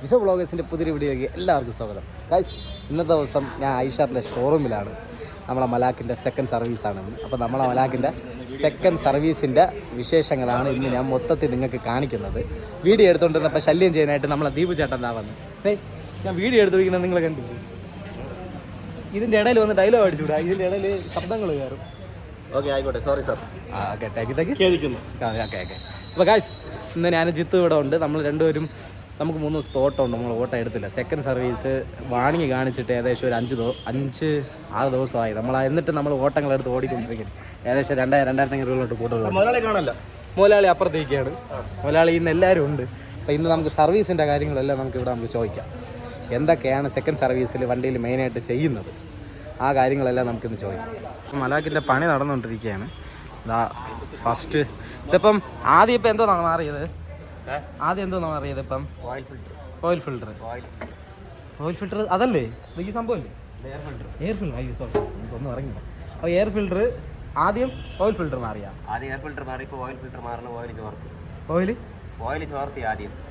Visa വ്ളോഗേഴ്സിൻ്റെ പുതിയൊരു വീഡിയോയ്ക്ക് എല്ലാവർക്കും സ്വാഗതം. ഗൈസ്, ഇന്നത്തെ ദിവസം ഞാൻ ഐഷാറിൻ്റെ ഷോറൂമിലാണ്. നമ്മളെ മലാക്കിൻ്റെ സെക്കൻഡ് സർവീസാണ്. അപ്പോൾ നമ്മളെ മലാക്കിൻ്റെ സെക്കൻഡ് സർവീസിൻ്റെ വിശേഷങ്ങളാണ് ഇന്ന് ഞാൻ മൊത്തത്തിൽ നിങ്ങൾക്ക് കാണിക്കുന്നത്. വീഡിയോ എടുത്തുകൊണ്ടിരുന്നപ്പോൾ ശല്യം ചെയ്യാനായിട്ട് നമ്മളെ ദീപു ചേട്ടൻ എന്താ വന്നത്. ഞാൻ വീഡിയോ എടുത്തുപിടിക്കുന്നത് നിങ്ങൾ കണ്ടില്ലേ? ഇതിൻ്റെ ഇടയിൽ വന്ന് ഡയലോഗ് അടിച്ചുകൂടാ, ഇതിൻ്റെ ഇടയിൽ ശബ്ദങ്ങൾ കയറും. ഓക്കെ, ആയിക്കോട്ടെ, sorry sir. Okay, thank you. Okay. അപ്പോൾ ഗൈസ്, ഇന്ന് ഞാൻ ജിത്തു ഇവിടെ ഉണ്ട്. നമ്മൾ രണ്ടുപേരും നമുക്ക് 3 ദിവസത്തെ ഓട്ടം ഉണ്ട്. നമ്മൾ ഓട്ടം എടുത്തില്ല. സെക്കൻഡ് സർവീസ് വാണിങ്ങി കാണിച്ചിട്ട് ഏകദേശം ഒരു 5-6 ദിവസമായി. എന്നിട്ട് നമ്മൾ ഓട്ടങ്ങളെടുത്ത് ഓടിക്കൊണ്ടിരിക്കുന്നത്. ഏകദേശം 2,500 രൂപയിലോട്ട് കൂടുതൽ. മുതലാളി അപ്പുറത്തേക്കാണ്. മുതലാളി ഇന്ന് എല്ലാവരും ഉണ്ട്. അപ്പോൾ ഇന്ന് നമുക്ക് സർവീസിൻ്റെ കാര്യങ്ങളെല്ലാം നമുക്ക് ചോദിക്കാം. എന്തൊക്കെയാണ് സെക്കൻഡ് സർവീസിൽ വണ്ടിയിൽ മെയിനായിട്ട് ചെയ്യുന്നത്, ആ കാര്യങ്ങളെല്ലാം നമുക്കിന്ന് ചോദിക്കാം. മലാക്കിൻ്റെ പണി നടന്നുകൊണ്ടിരിക്കുകയാണ്. ഇതാ ഫസ്റ്റ് ഇതിപ്പം ആദ്യം ഇപ്പം എന്തോന്നാണ് മാറിയത്? ഇപ്പം ഓയിൽ ഫിൽറ്റർ അതല്ലേ ഈ സംഭവമല്ലേ? Air filter. അയ്യോ സോറി, ഒന്നും ഇറങ്ങില്ല. അപ്പോൾ എയർ ഫിൽറ്റർ ആദ്യം ഓയിൽ ഫിൽറ്റർ മാറിയാ? ആദ്യം എയർ ഫിൽറ്റർ മാറി, ഇപ്പോൾ ഓയിൽ ഫിൽറ്റർ മാറണം. ഓയിൽ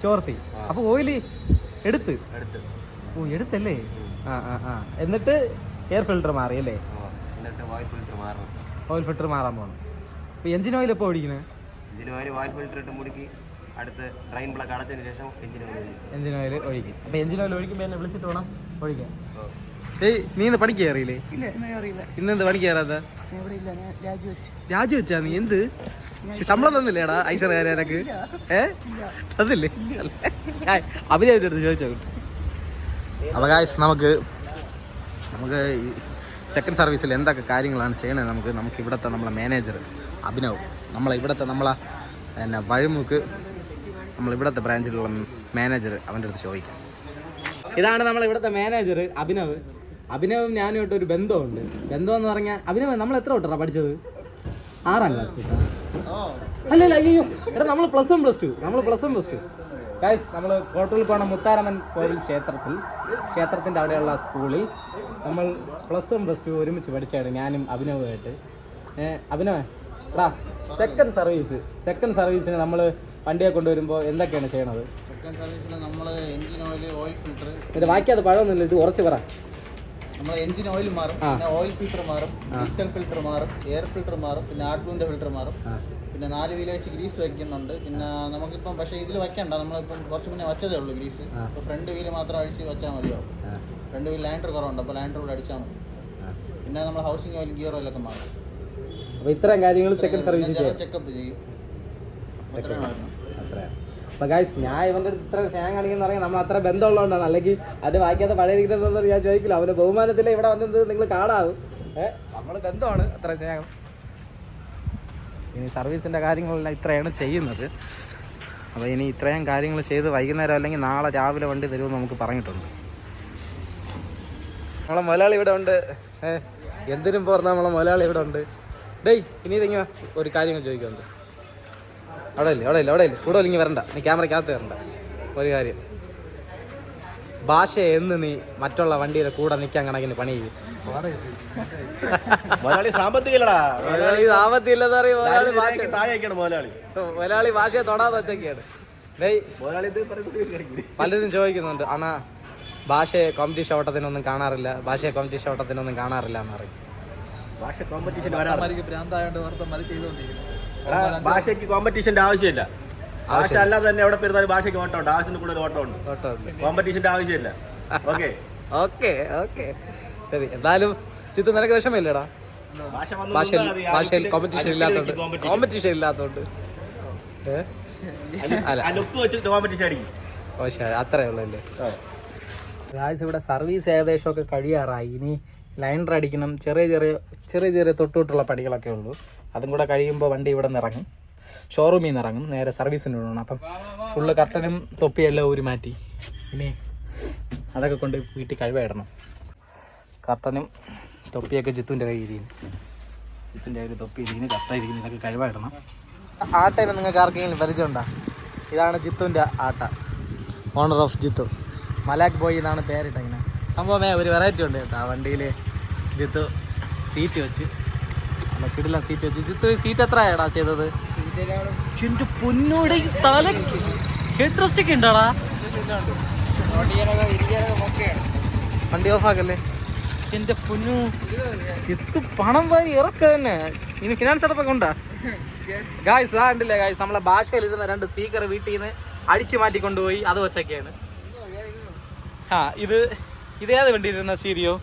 ചോർത്തി. അപ്പോൾ ഓയിൽ എടുത്തല്ലേ? എന്നിട്ട് എയർ ഫിൽറ്റർ മാറി അല്ലേ? ഓയിൽ ഫിൽറ്റർ മാറാൻ പോകണം. അപ്പോൾ എഞ്ചിൻ ഓയിൽ എപ്പോൾ ഓടിക്കുന്നത്? ഓയിൽ ഫിൽറ്റർ ഇട്ട് മുടുക്കി അടുത്ത് ഡ്രെയിൻ പ്ലഗ് അടച്ചതിന് ശേഷം എഞ്ചിൻ ഓയിൽ ഒഴിക്കും. അപ്പോൾ എഞ്ചിൻ ഓയിൽ ഒഴിക്കുമ്പോൾ എന്നെ വിളിച്ചിട്ട് വേണം ഒഴിക്കാൻ. നീ ഇന്ന് പണിക്ക് കയറിയില്ലേ? ഇന്നെന്ത് പണിക്ക് കയറാത്ത? രാജിവെച്ചാ നീ? എന്ത് ശമ്പളം തന്നില്ലേടാ ഐശ്വര്യക്ക്? തന്നില്ലേ? അഭിനയത്തിൻ്റെ അടുത്ത് ചോദിച്ചോ. അപ്പോൾ ഗായ്സ്, നമുക്ക് സെക്കൻഡ് സർവീസിൽ എന്തൊക്കെ കാര്യങ്ങളാണ് ചെയ്യണത് നമുക്ക് ഇവിടുത്തെ നമ്മളെ മാനേജർ അഭിനവ്, വഴിമുക്ക് നമ്മളിവിടുത്തെ ബ്രാഞ്ചിലുള്ള മാനേജർ, അവൻ്റെ അടുത്ത് ചോദിക്കാം. ഇതാണ് നമ്മളിവിടുത്തെ മാനേജർ അഭിനവും ഞാനുമായിട്ട് ഒരു ബന്ധമുണ്ട്. ബന്ധമെന്ന് പറഞ്ഞാൽ അഭിനവ് നമ്മൾ എത്ര തൊട്ടാ പഠിച്ചത്? 6ാം ക്ലാസ് തൊട്ടാ? അല്ലല്ല, അയ്യോ എടാ, നമ്മൾ +1 +2 ഗൈസ്. നമ്മൾ കോട്ടൂൽക്കോണം മുത്താരമ്മൻ കോവിൽ ക്ഷേത്രത്തിൻ്റെ അവിടെയുള്ള സ്കൂളിൽ നമ്മൾ +1 +2 ഒരുമിച്ച് പഠിച്ചാണ്, ഞാനും അഭിനവുമായിട്ട്. അഭിനവ് എടാ, സെക്കൻഡ് സർവീസിന് നമ്മൾ വണ്ടിയെ കൊണ്ടുവരുമ്പോൾ എന്തൊക്കെയാണ് ചെയ്യണത്? സെക്കൻഡ് സർവീസിൽ നമ്മൾ എഞ്ചിൻ ഓയിൽ ഫിൽറ്റർ, ഇത് ബാക്കിയത് പഴമൊന്നുമില്ല, ഇത് കുറച്ച് പറ. നമ്മൾ എഞ്ചിൻ ഓയിൽ മാറും, പിന്നെ ഓയിൽ ഫിൽറ്റർ മാറും, ഡീസൽ ഫിൽറ്റർ മാറും, എയർ ഫിൽറ്റർ മാറും, പിന്നെ ആഡ്ബൂൻ്റെ ഫിൽറ്റർ മാറും, പിന്നെ 4 വീല് വെച്ച് ഗ്രീസ് വയ്ക്കുന്നുണ്ട്. പിന്നെ നമുക്കിപ്പം പക്ഷേ ഇതിൽ വയ്ക്കണ്ട, നമ്മളിപ്പം കുറച്ച് മുന്നേ വച്ചതേ ഉള്ളൂ ഗ്രീസ്. അപ്പോൾ ഫ്രണ്ട് വീല് മാത്രം അഴിച്ച് വെച്ചാൽ മതിയാവും. ഫ്രണ്ട് വീൽ ലൈൻഡർ കുറവുണ്ട്, അപ്പോൾ ലൈൻഡർ കൂടെ അടിച്ചാൽ മതി. പിന്നെ നമ്മൾ ഹൗസിംഗ് ഓയിൽ, ഗിയർ ഓയിലൊക്കെ മാറും. അപ്പോൾ ഇത്രയും കാര്യങ്ങൾ സെക്കൻഡ് സർവീസ് ചെക്കപ്പ് ചെയ്യും. അപ്പോൾ ഗൈസ്, ഞാൻ ഇവൻ്റെ അടുത്ത് ഇത്ര സ്നേഹം കാണിക്കുന്ന പറഞ്ഞാൽ നമ്മൾ അത്ര ബന്ധമുള്ളതുകൊണ്ടാണ്. അല്ലെങ്കിൽ അത് വായിക്കാത്ത പഴയിരിക്കുന്നത് ഞാൻ ചോദിക്കില്ല. അവൻ്റെ ബഹുമാനത്തിൽ ഇവിടെ വന്നത് നിങ്ങൾ കാണാവും. നമ്മൾ ബന്ധമാണ്, അത്ര സ്നേഹം. ഇനി സർവീസിൻ്റെ കാര്യങ്ങളെല്ലാം ഇത്രയാണ് ചെയ്യുന്നത്. അപ്പോൾ ഇനി ഇത്രയും കാര്യങ്ങൾ ചെയ്ത് വൈകുന്നേരം അല്ലെങ്കിൽ നാളെ രാവിലെ വണ്ടി തരുമെന്ന് നമുക്ക് പറഞ്ഞിട്ടുണ്ട്. നമ്മളെ മുതലാളി ഇവിടെ ഉണ്ട്. എന്തിനും പോർന്ന നമ്മളെ മുതലാളി ഇവിടെ ഉണ്ട്. ഡേയ്, ഇനി ഇതെങ്ങനെ ഒരു കാര്യങ്ങൾ ചോദിക്കുന്നുണ്ട്. അവിടെ ഇല്ല കൂടെ ഇല്ലെങ്കിൽ വരണ്ട, നീ ക്യാമറയ്ക്കകത്ത് വരണ്ട. ഒരു കാര്യം, ഭാഷയെ എന്ന് നീ മറ്റുള്ള വണ്ടിയുടെ കൂടെ നിൽക്കാൻ കണക്കിന് പണി ചെയ്യും. സാമ്പത്തികമില്ലെന്ന് പറയും മുതലാളി, ഭാഷയെ തൊടാതെ വെച്ചൊക്കെയാണ്. പലരും ചോദിക്കുന്നുണ്ട്, അണ്ണാ ഭാഷയെ കോമ്പറ്റീഷൻ ഓട്ടത്തിനൊന്നും കാണാറില്ല എന്ന് പറയും. ഭാഷയ്ക്ക് കോമ്പറ്റീഷന്റെ ആവശ്യമില്ല. ഭാഷ അല്ലാതെ തന്നെ എവിടെ പെരുന്നാലും ഭാഷയ്ക്ക് ഓട്ടമുണ്ട്, ആവശ്യത്തിന് കൂടുതൽ ഓട്ടമുണ്ട്. കോമ്പറ്റീഷന്റെ ആവശ്യമില്ല. ഓക്കെ ശരി. എന്തായാലും ചിത്തു, നിനക്ക് വിഷമമില്ലടാ ഭാഷയിൽ കോമ്പറ്റീഷൻ ഇല്ലാത്തോണ്ട്? അത്രേ ഉള്ളല്ലേ. ഇവിടെ സർവീസ് ഏകദേശമൊക്കെ കഴിയാറായി. ഇനി ലൈൻഡർ അടിക്കണം. ചെറിയ തൊട്ടുള്ള പടികളൊക്കെ ഉള്ളൂ. അതും കൂടെ കഴിയുമ്പോൾ വണ്ടി ഇവിടെ നിന്ന് ഇറങ്ങും, ഷോറൂമിൽ നിന്ന് ഇറങ്ങും, നേരെ സർവീസിന് വിടണം. അപ്പം ഫുള്ള് കർട്ടനും തൊപ്പിയെല്ലാം ഊരി മാറ്റി ഇനി അതൊക്കെ കൊണ്ട് വീട്ടിൽ കഴിവിടണം. കർട്ടനും തൊപ്പിയൊക്കെ ജിത്തുവിൻ്റെ കയ്യിൽ തൊപ്പി ഇരിക്കുന്നു, കർട്ടയിരിക്കുന്നു, ഇതൊക്കെ കഴിവിടണം. ആട്ടേനെ നിങ്ങൾക്ക് ആർക്കെങ്കിലും പരിചയമുണ്ടോ? ഇതാണ് ജിത്തുവിൻ്റെ ആട്ട, ഓണർ ഓഫ് ജിത്തു. മലാക്ക് ബോയ് എന്നാണ് പേരിട്ടിങ്ങനെ. സംഭവമേ ഒരു വെറൈറ്റി ഉണ്ട് കേട്ടോ. ആ വണ്ടിയിൽ ജിത്തു സീറ്റ് വെച്ച്, കിടിലം സീറ്റ് വെച്ച്. ജിത്തു സീറ്റ് എത്ര ആയടാ ചെയ്തത്? എൻ്റെ പൊന്നോടെ തല ഹെഡ് റെസ്റ്റ് ഒക്കെ ഉണ്ടാടാ. വണ്ടി ഓഫാക്കല്ലേ എന്റെ പൊന്നു ചിത്ത് പണം വാരി ഇറക്ക തന്നെ ഇനി ഫിനാൻസ് അടപ്പൊക്കെ ഉണ്ടാ ഗായ്സ് കണ്ടില്ലേ ഗായ്സ് നമ്മളെ ഭാഷയിൽ ഇരുന്ന 2 സ്പീക്കർ വീട്ടിൽ നിന്ന് അടിച്ചു മാറ്റി കൊണ്ടുപോയി അത് വെച്ചൊക്കെയാണ്. ഇതേത് വണ്ടി ഇരുന്ന സ്റ്റീരിയോ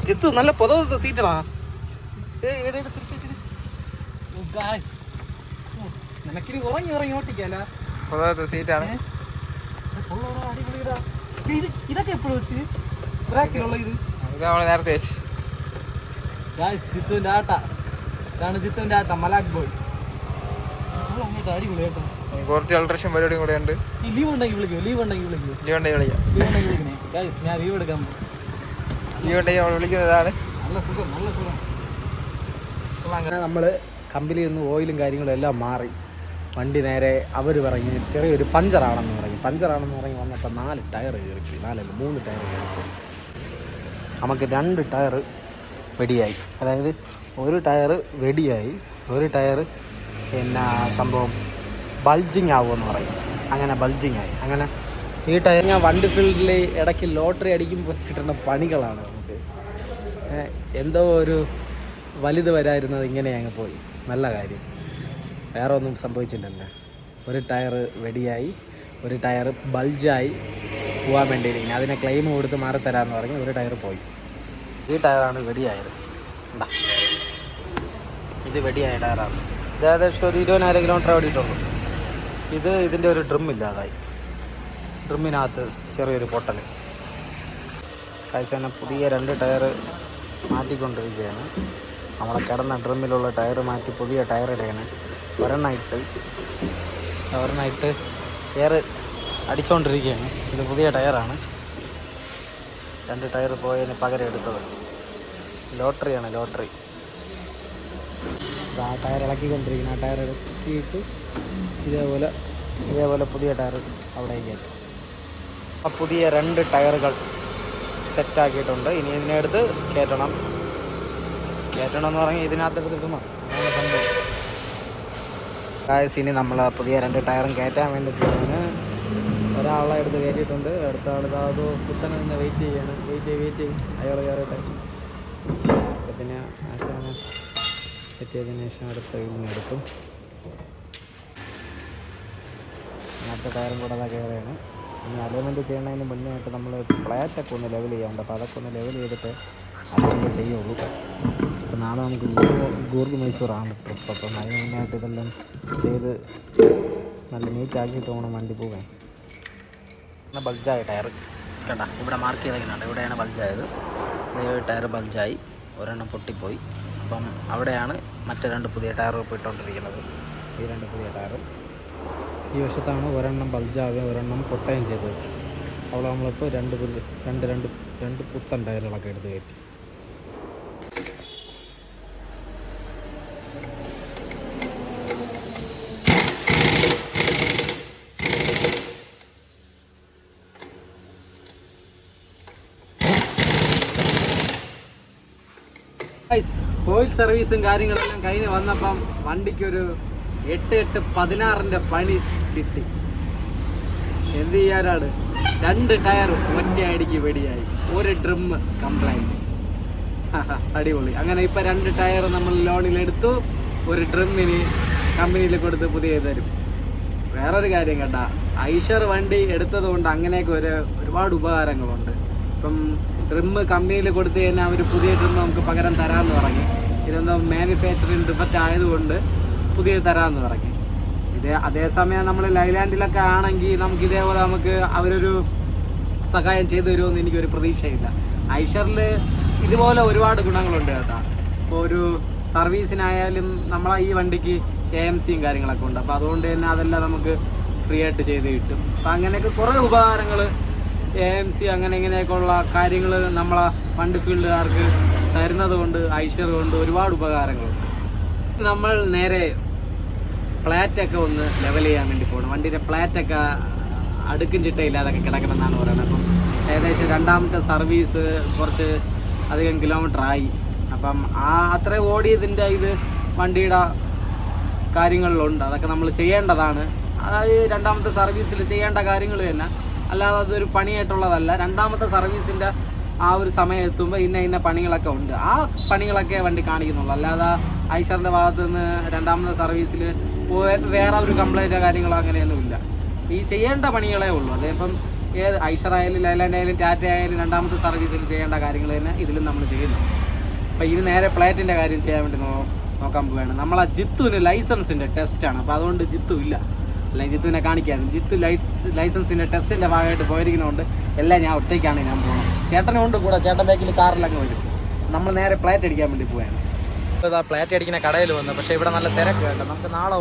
ചിത്തു നല്ല പൊതവത്തെ സീറ്റടാ. നിനക്കിനി ഉറങ്ങി ഓട്ടിക്കാല പൊതവത്തെ സീറ്റാണ്. ഇതൊക്കെ എപ്പോഴും വെച്ച് ബ്രാക്കിലുള്ള ഇത് നേരത്തെ വെച്ച് ജിത്തുവിന്റെ ആട്ട ഇതാണ് ജിത്തുവിന്റെ ആട്ട മലാക് ബോയ്. അടിപൊളി കേട്ടോ. കുറച്ച് ഇലക്ട്രീഷ്യൻ പരിപാടിയും കൂടെ ഉണ്ട്. ലീവ് ഉണ്ടെങ്കിൽ വിളിക്കും ഞാൻ ലീവ് എടുക്കാൻ വിളിക്കുന്നതാണ്. നല്ല സുഖം. അങ്ങനെ നമ്മൾ കമ്പനിയിൽ നിന്ന് ഓയിലും കാര്യങ്ങളും എല്ലാം മാറി വണ്ടി നേരെ അവർ പറഞ്ഞ് ചെറിയൊരു പഞ്ചറാണെന്ന് പറഞ്ഞ് വന്നപ്പോൾ 4 ടയർ കയറിപ്പോയി. 3 ടയർ കയറിപ്പോയി. നമുക്ക് 2 ടയർ വെടിയായി. അതായത് ഒരു ടയർ വെടിയായി, ഒരു ടയർ പിന്നെ സംഭവം ബൾജിങ് ആവുമെന്ന് പറയും. അങ്ങനെ ബൾജിങ് ആയി. അങ്ങനെ ഈ ടയർ ഞാൻ വണ്ടി ഫീൽഡിൽ ഇടയ്ക്ക് ലോട്ടറി അടിക്കുമ്പോൾ കിട്ടുന്ന പണികളാണ് നമുക്ക്. എന്തോ ഒരു വലുത് വരായിരുന്നത് ഇങ്ങനെ അങ്ങ് പോയി. നല്ല കാര്യം, വേറെ ഒന്നും സംഭവിച്ചില്ലല്ലോ. ഒരു ടയർ വെടിയായി, ഒരു ടയർ ബൾജായി പോകാൻ വേണ്ടി അതിനെ ക്ലെയിം കൊടുത്ത് മാറിത്തരാമെന്ന് പറഞ്ഞ് ഒരു ടയർ പോയി. ഈ ടയറാണ് വെടിയായത്. ഉണ്ടാ, ഇത് വെടിയായ ടയറാണ്. ഇത് ഏകദേശം ഒരു 20,000 കിലോമീറ്റർ ഓടിയിട്ടുള്ളൂ. ഇതിൻ്റെ ഒരു ഡ്രിമ്മില്ലാതായി. ഡ്രിമ്മിനകത്ത് ചെറിയൊരു പൊട്ടൽ. കഴിച്ചാൽ പുതിയ 2 ടയർ മാറ്റിക്കൊണ്ടിരിക്കുകയാണ്. നമ്മളെ കിടന്ന ഡ്രിമ്മിലുള്ള ടയർ മാറ്റി പുതിയ ടയർ ഇടുകയാണ്. ഒരെണ്ണമായിട്ട് എയർ അടിച്ചുകൊണ്ടിരിക്കുകയാണ്. ഇത് പുതിയ ടയറാണ്. 2 ടയർ പോയതിന് പകരം എടുത്തത്. ലോട്ടറിയാണ്, ലോട്ടറി. ആ ടയർ ഇളക്കിക്കൊണ്ടിരിക്കുന്നു. ആ ടയർ ഇളക്കിയിട്ട് ഇതേപോലെ പുതിയ ടയർ അവിടെ കയറ്റും. ആ പുതിയ 2 ടയറുകൾ സെറ്റാക്കിയിട്ടുണ്ട്. ഇനി ഇതിനെടുത്ത് കയറ്റണം എന്ന് പറഞ്ഞാൽ ഇതിനകത്തെടുത്ത് കിട്ടുമോ സംഭവം. ഇനി നമ്മൾ പുതിയ 2 ടയറും കയറ്റാൻ വേണ്ടിയിട്ടാണ്. ഒരാളെ എടുത്ത് കയറ്റിയിട്ടുണ്ട്. അടുത്ത ആൾ അതോ കുത്തനെ നിന്ന് വെയിറ്റ് ചെയ്യും. അയാൾ കയറട്ടെ. പിന്നെ ആശാനെ സെറ്റ് ചെയ്തതിന് ശേഷം അടുത്ത എടുക്കും. അടുത്ത ടയറും കൂടെ അതാ കയറുകയാണ്. ഇനി അലൈൻമെൻറ്റ് ചെയ്യുന്നതിന് മുന്നേ ആയിട്ട് നമ്മൾ ഫ്ലാറ്റൊക്കെ ഒന്ന് ലെവൽ ചെയ്യാറുണ്ട്. അപ്പോൾ അതൊക്കെ ഒന്ന് ലെവൽ ചെയ്തിട്ട് അലൈൻമെൻറ്റ് ചെയ്യുള്ളൂ. അപ്പോൾ നാളെ നമുക്ക് ഗൂർഗ് മൈസൂറാണ് ട്രിപ്പ്. അപ്പം അതിന് മുന്നായിട്ട് ഇതെല്ലാം ചെയ്ത് നല്ല നീറ്റാക്കിയിട്ട് വേണം വണ്ടി പോകാൻ. ബൾജായ ടയർ കണ്ട, ഇവിടെ മാർക്ക് ചെയ്തേക്കുന്നുണ്ട്. ഇവിടെയാണ് ബൾജായത്. ടയർ ബൾജായി, ഒരെണ്ണം പൊട്ടിപ്പോയി. അപ്പം അവിടെയാണ് മറ്റ് 2 പുതിയ ടയർ പോയിക്കൊണ്ടിരിക്കുന്നത്. ഈ 2 പുതിയ ടയർ ഈ വശത്താണ്. ഒരെണ്ണം ബൾജാവുകയും ഒരെണ്ണം പൊട്ടുകയും ചെയ്തത്. അവിടെ നമ്മളിപ്പോൾ 2 പുത്തൻ ടയറുകളൊക്കെ എടുത്ത് കയറ്റി. ഓയിൽ സർവീസും കാര്യങ്ങളെല്ലാം കഴിഞ്ഞ് വന്നപ്പം വണ്ടിക്കൊരു 8-16ൻ്റെ പണി കിട്ടി. എന്ത് ചെയ്യാനാണ്? 2 ടയർ ഒറ്റയടിക്ക് വെടിയായി, ഒരു ഡ്രം കംപ്ലൈൻറ്റ്. അടിപൊളി. അങ്ങനെ ഇപ്പം 2 ടയർ നമ്മൾ ലോണിലെടുത്തു. ഒരു ഡ്രമ്മിന് കമ്പനിയിൽ കൊടുത്ത് പുതിയ തരും. വേറൊരു കാര്യം കേട്ടാ, ഐഷർ വണ്ടി എടുത്തത് കൊണ്ട് അങ്ങനെയൊക്കെ ഒരുപാട് ഉപകാരങ്ങളുണ്ട്. ഇപ്പം ഡ്രിമ്മ് കമ്പനിയിൽ കൊടുത്തു കഴിഞ്ഞാൽ അവർ പുതിയ ഡ്രിമ്മ് നമുക്ക് പകരം തരാമെന്ന് പറഞ്ഞു. ഇതെന്തോ മാനുഫാക്ചറിങ് ഡിഫക്റ്റ് ആയതുകൊണ്ട് പുതിയ തരാമെന്ന് പറഞ്ഞു. അതേസമയം നമ്മൾ ലൈലാൻഡിലൊക്കെ ആണെങ്കിൽ നമുക്ക് ഇതേപോലെ അവരൊരു സഹായം ചെയ്തു തരുമെന്ന് എനിക്കൊരു പ്രതീക്ഷയില്ല. ഐഷറിൽ ഇതുപോലെ ഒരുപാട് ഗുണങ്ങളുണ്ട് കേട്ടോ. ഇപ്പോൾ ഒരു സർവീസിനായാലും നമ്മളെ ഈ വണ്ടിക്ക് AMCയും കാര്യങ്ങളൊക്കെ ഉണ്ട്. അപ്പോൾ അതുകൊണ്ട് തന്നെ അതെല്ലാം നമുക്ക് ഫ്രീ ആയിട്ട് ചെയ്ത് കിട്ടും. അപ്പം അങ്ങനെയൊക്കെ കുറേ ഉപകാരങ്ങൾ AMC അങ്ങനെ ഇങ്ങനെയൊക്കെയുള്ള കാര്യങ്ങൾ നമ്മളെ വണ്ടി ഫീൽഡുകാർക്ക് തരുന്നത് കൊണ്ട് ഐഷർ കൊണ്ട് ഒരുപാട് ഉപകാരങ്ങളുണ്ട്. നമ്മൾ നേരെ പ്ലാറ്റൊക്കെ ഒന്ന് ലെവൽ ചെയ്യാൻ വേണ്ടി പോകണം. വണ്ടിയുടെ പ്ലാറ്റൊക്കെ അടുക്കും ചിട്ടയില്ലാതൊക്കെ കിടക്കണമെന്നാണ് പറയുന്നത്. അപ്പം ഏകദേശം 2ാമത്തെ സർവീസ് കുറച്ച് അധികം കിലോമീറ്റർ ആയി. അപ്പം അത്ര ഓടിയതിൻ്റെ ഇത് വണ്ടിയുടെ കാര്യങ്ങളിലുണ്ട്. അതൊക്കെ നമ്മൾ ചെയ്യേണ്ടതാണ്. അതായത് 2ാമത്തെ സർവീസിൽ ചെയ്യേണ്ട കാര്യങ്ങൾ തന്നെ അല്ലാതെ അതൊരു പണിയായിട്ടുള്ളതല്ല. രണ്ടാമത്തെ സർവീസിൻ്റെ ആ ഒരു സമയം എത്തുമ്പോൾ ഇന്ന പണികളൊക്കെ ഉണ്ട്. ആ പണികളൊക്കെ വണ്ടി കാണിക്കുന്നുള്ളൂ. അല്ലാതെ ഐഷറിൻ്റെ ഭാഗത്ത് നിന്ന് രണ്ടാമത്തെ സർവീസിൽ വേറെ ഒരു കംപ്ലൈൻറ്റോ കാര്യങ്ങളോ അങ്ങനെയൊന്നും ഇല്ല. ഈ ചെയ്യേണ്ട പണികളേ ഉള്ളൂ. അതേപ്പം ഏത് ഐഷറായാലും ലൈലാൻഡ് ആയാലും ടാറ്റ ആയാലും രണ്ടാമത്തെ സർവീസിൽ ചെയ്യേണ്ട കാര്യങ്ങൾ തന്നെ ഇതിലും നമ്മൾ ചെയ്യുന്നു. അപ്പോൾ ഇതിന് നേരെ പ്ലേറ്റിൻ്റെ കാര്യം ചെയ്യാൻ വേണ്ടി നോക്കാൻ പോവുകയാണ്. നമ്മളെ ജിത്തുവിന് ലൈസൻസിൻ്റെ ടെസ്റ്റാണ്. അപ്പോൾ അതുകൊണ്ട് ജിത്തു ഇല്ല, അല്ലെങ്കിൽ ജിത്തുവിനെ കാണിക്കാനും. ജിത്തു ലൈസൻസിൻ്റെ ടെസ്റ്റിൻ്റെ ഭാഗമായിട്ട് പോയിരിക്കുന്നതുകൊണ്ട് എല്ലാം ഞാൻ ഒറ്റയ്ക്കാണ് ഞാൻ പോകുന്നത്. ചേട്ടനെ കൊണ്ട് കൂടെ, ചേട്ടൻ ബാക്കിൽ കാറിലങ്ങ് വരും. നമ്മൾ നേരെ പ്ലേറ്റ് അടിക്കാൻ വേണ്ടി പോവുകയാണ്. ഇപ്പോൾ പ്ലേറ്റ് അടിക്കുന്ന കടയിൽ വന്നു. പക്ഷേ ഇവിടെ നല്ല തിരക്ക് വേണ്ട. നമുക്ക് നാളെ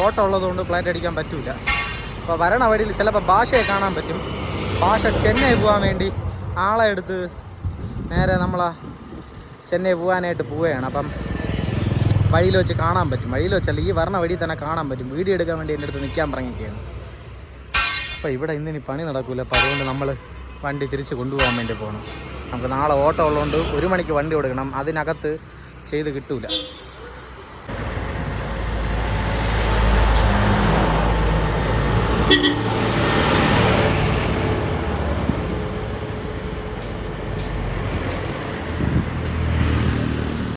ഓട്ടം ഉള്ളതുകൊണ്ട് പ്ലേറ്റ് അടിക്കാൻ പറ്റില്ല. അപ്പോൾ വരണ വഴിയിൽ ചിലപ്പോൾ ഭാഷയെ കാണാൻ പറ്റും. ഭാഷ ചെന്നൈ പോകാൻ വേണ്ടി ആളെ എടുത്ത് നേരെ നമ്മളാ ചെന്നൈ പോകാനായിട്ട് പോവുകയാണ്. അപ്പം വഴിയിൽ വെച്ച് കാണാൻ പറ്റും. വഴിയിൽ വെച്ചല്ല, ഈ വരണ വഴി തന്നെ കാണാൻ പറ്റും. വീഡിയോ എടുക്കാൻ വേണ്ടി എൻ്റെ അടുത്ത് നിൽക്കാൻ പറഞ്ഞൊക്കെയാണ്. അപ്പോൾ ഇവിടെ ഇന്നിനി പണി നടക്കില്ല. അപ്പോൾ അതുകൊണ്ട് നമ്മൾ വണ്ടി തിരിച്ച് കൊണ്ടുപോകാൻ വേണ്ടി പോകണം. നമുക്ക് നാളെ ഓട്ടം ഉള്ളതുകൊണ്ട് 1 മണിക്ക് വണ്ടി കൊടുക്കണം. അതിനകത്ത് ചെയ്ത് കിട്ടൂല.